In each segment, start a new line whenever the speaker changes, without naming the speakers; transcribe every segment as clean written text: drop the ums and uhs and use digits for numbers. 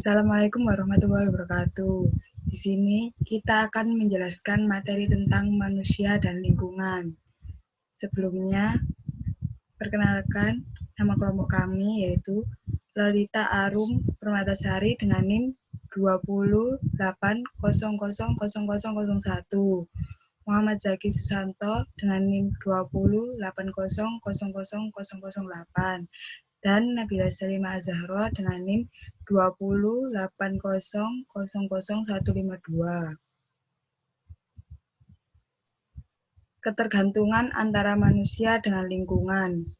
Assalamualaikum warahmatullahi wabarakatuh. Di sini kita akan menjelaskan materi tentang manusia dan lingkungan. Sebelumnya, perkenalkan nama kelompok kami yaitu Lolita Arum Permatasari dengan NIM 208000001, Muhammad Zaki Susanto dengan NIM 208000008, dan Nabila Salimah Azahra dengan NIM 208000152. Ketergantungan antara manusia dengan lingkungan.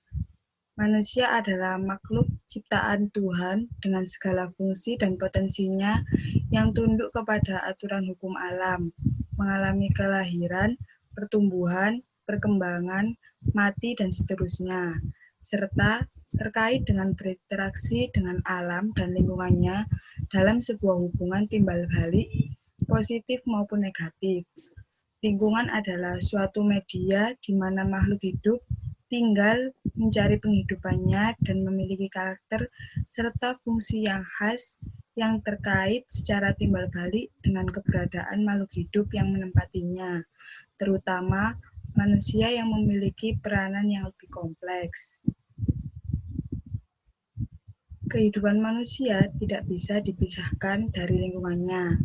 Manusia adalah makhluk ciptaan Tuhan dengan segala fungsi dan potensinya yang tunduk kepada aturan hukum alam, mengalami kelahiran, pertumbuhan, perkembangan, mati, dan seterusnya, serta terkait dengan berinteraksi dengan alam dan lingkungannya dalam sebuah hubungan timbal balik, positif maupun negatif. Lingkungan adalah suatu media di mana makhluk hidup tinggal mencari penghidupannya dan memiliki karakter serta fungsi yang khas yang terkait secara timbal balik dengan keberadaan makhluk hidup yang menempatinya, terutama manusia yang memiliki peranan yang lebih kompleks. Kehidupan manusia tidak bisa dipisahkan dari lingkungannya,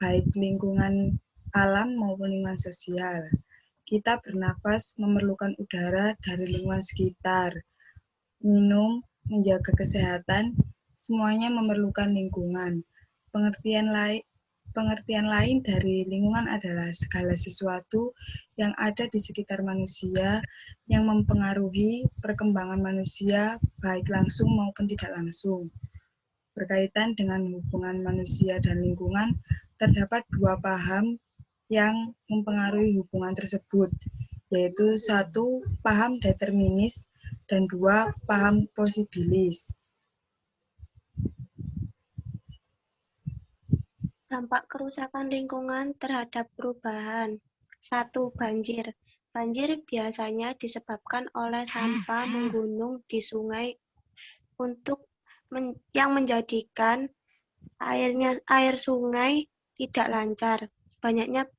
baik lingkungan alam maupun lingkungan sosial. Kita bernafas memerlukan udara dari lingkungan sekitar, minum, menjaga kesehatan, semuanya memerlukan lingkungan. Pengertian lain dari lingkungan adalah segala sesuatu yang ada di sekitar manusia yang mempengaruhi perkembangan manusia baik langsung maupun tidak langsung. Berkaitan dengan hubungan manusia dan lingkungan, terdapat dua paham yang mempengaruhi hubungan tersebut, yaitu satu, paham determinis, dan dua, paham posibilis.
Dampak kerusakan lingkungan terhadap perubahan. 1. Banjir. Banjir biasanya disebabkan oleh sampah menggunung di sungai yang menjadikan air sungai tidak lancar. Banyaknya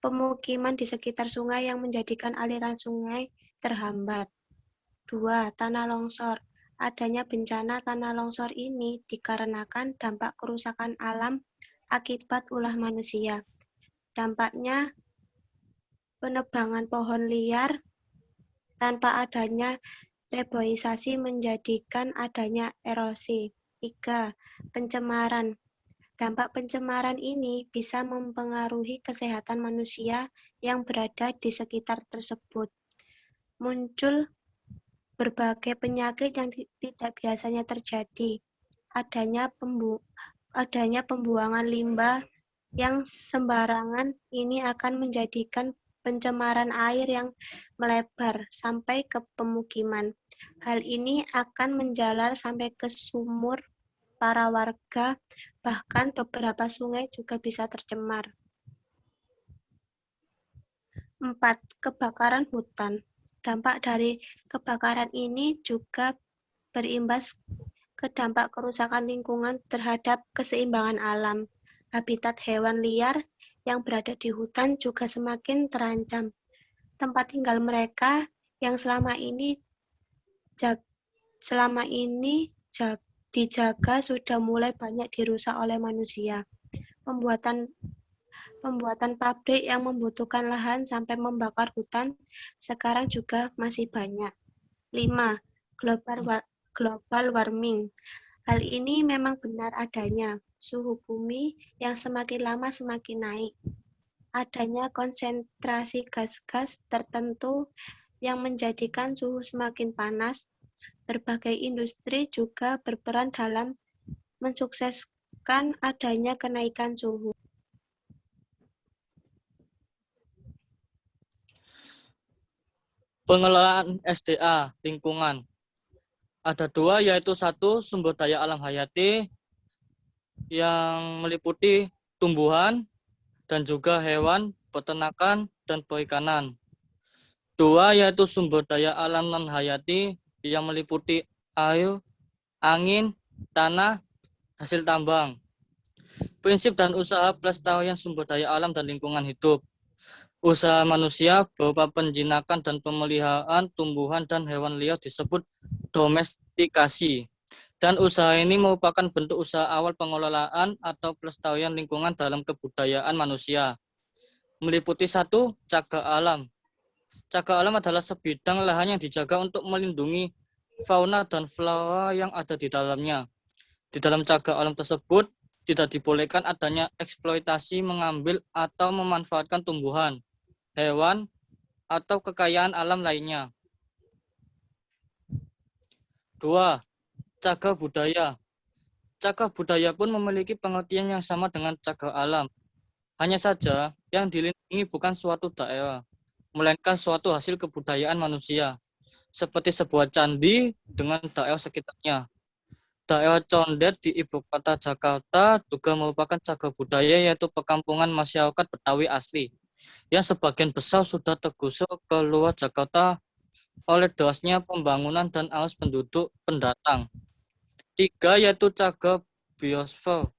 pemukiman di sekitar sungai yang menjadikan aliran sungai terhambat. 2. Tanah longsor. Adanya bencana tanah longsor ini dikarenakan dampak kerusakan alam akibat ulah manusia. Dampaknya penebangan pohon liar tanpa adanya reboisasi menjadikan adanya erosi. 3. Pencemaran. Dampak pencemaran ini bisa mempengaruhi kesehatan manusia yang berada di sekitar tersebut. Muncul berbagai penyakit yang tidak biasanya terjadi. Adanya pembuangan limbah yang sembarangan ini akan menjadikan pencemaran air yang melebar sampai ke pemukiman. Hal ini akan menjalar sampai ke sumur para warga, bahkan beberapa sungai juga bisa tercemar. 4. Kebakaran hutan. Dampak dari kebakaran ini juga berimbas ke dampak kerusakan lingkungan terhadap keseimbangan alam. Habitat hewan liar yang berada di hutan juga semakin terancam. Tempat tinggal mereka yang selama ini dijaga sudah mulai banyak dirusak oleh manusia. Pembuatan pabrik yang membutuhkan lahan sampai membakar hutan sekarang juga masih banyak. 5. Global warming. Hal ini memang benar adanya. Suhu bumi yang semakin lama semakin naik. Adanya konsentrasi gas-gas tertentu yang menjadikan suhu semakin panas. Berbagai industri juga berperan dalam mensukseskan adanya kenaikan suhu.
Pengelolaan SDA lingkungan. Ada dua, yaitu satu, sumber daya alam hayati yang meliputi tumbuhan dan juga hewan, peternakan, dan perikanan. 2, yaitu sumber daya alam non hayati yang meliputi air, angin, tanah, hasil tambang. Prinsip dan usaha pelestarian sumber daya alam dan lingkungan hidup. Usaha manusia berupa penjinakan dan pemeliharaan tumbuhan dan hewan liar disebut domestikasi. Dan usaha ini merupakan bentuk usaha awal pengelolaan atau pelestarian lingkungan dalam kebudayaan manusia. Meliputi 1. Cagar alam. Cagar alam adalah sebidang lahan yang dijaga untuk melindungi fauna dan flora yang ada di dalamnya. Di dalam cagar alam tersebut tidak dibolehkan adanya eksploitasi mengambil atau memanfaatkan tumbuhan, hewan, atau kekayaan alam lainnya. 2. Cagar budaya. Cagar budaya pun memiliki pengertian yang sama dengan cagar alam. Hanya saja yang dilindungi bukan suatu daerah, melainkan suatu hasil kebudayaan manusia, seperti sebuah candi dengan daerah sekitarnya. Daerah Condet di ibu kota Jakarta juga merupakan cagar budaya, yaitu perkampungan masyarakat Betawi asli, yang sebagian besar sudah tergusur ke luar Jakarta oleh derasnya pembangunan dan arus penduduk pendatang. 3. Yaitu cagar biosfer.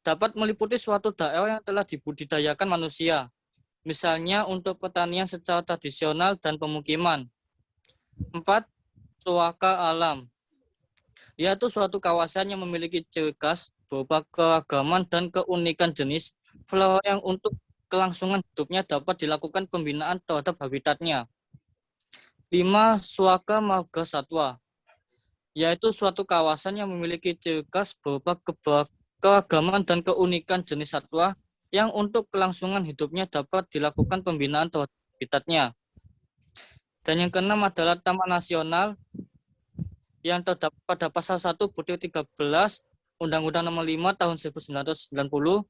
Dapat meliputi suatu daerah yang telah dibudidayakan manusia, misalnya untuk pertanian secara tradisional dan pemukiman. 4. Suaka alam, yaitu suatu kawasan yang memiliki ciri khas berupa keragaman dan keunikan jenis flora yang untuk kelangsungan hidupnya dapat dilakukan pembinaan terhadap habitatnya. 5. Suaka marga satwa, yaitu suatu kawasan yang memiliki ciri khas berupa keragaman dan keunikan jenis satwa yang untuk kelangsungan hidupnya dapat dilakukan pembinaan terhadap habitatnya. Dan yang keenam adalah Taman Nasional yang terdapat pada pasal 1 butir 13 Undang-Undang Nomor 5 Tahun 1990,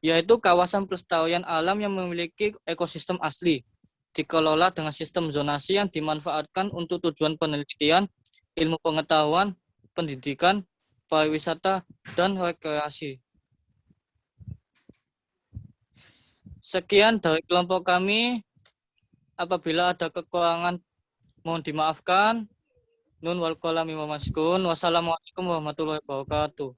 yaitu kawasan pelestarian alam yang memiliki ekosistem asli, dikelola dengan sistem zonasi yang dimanfaatkan untuk tujuan penelitian, ilmu pengetahuan, pendidikan, pariwisata, dan rekreasi. Sekian dari kelompok kami. Apabila ada kekurangan, mohon dimaafkan. Nun wal qalami wa masykun. Wassalamualaikum warahmatullahi wabarakatuh.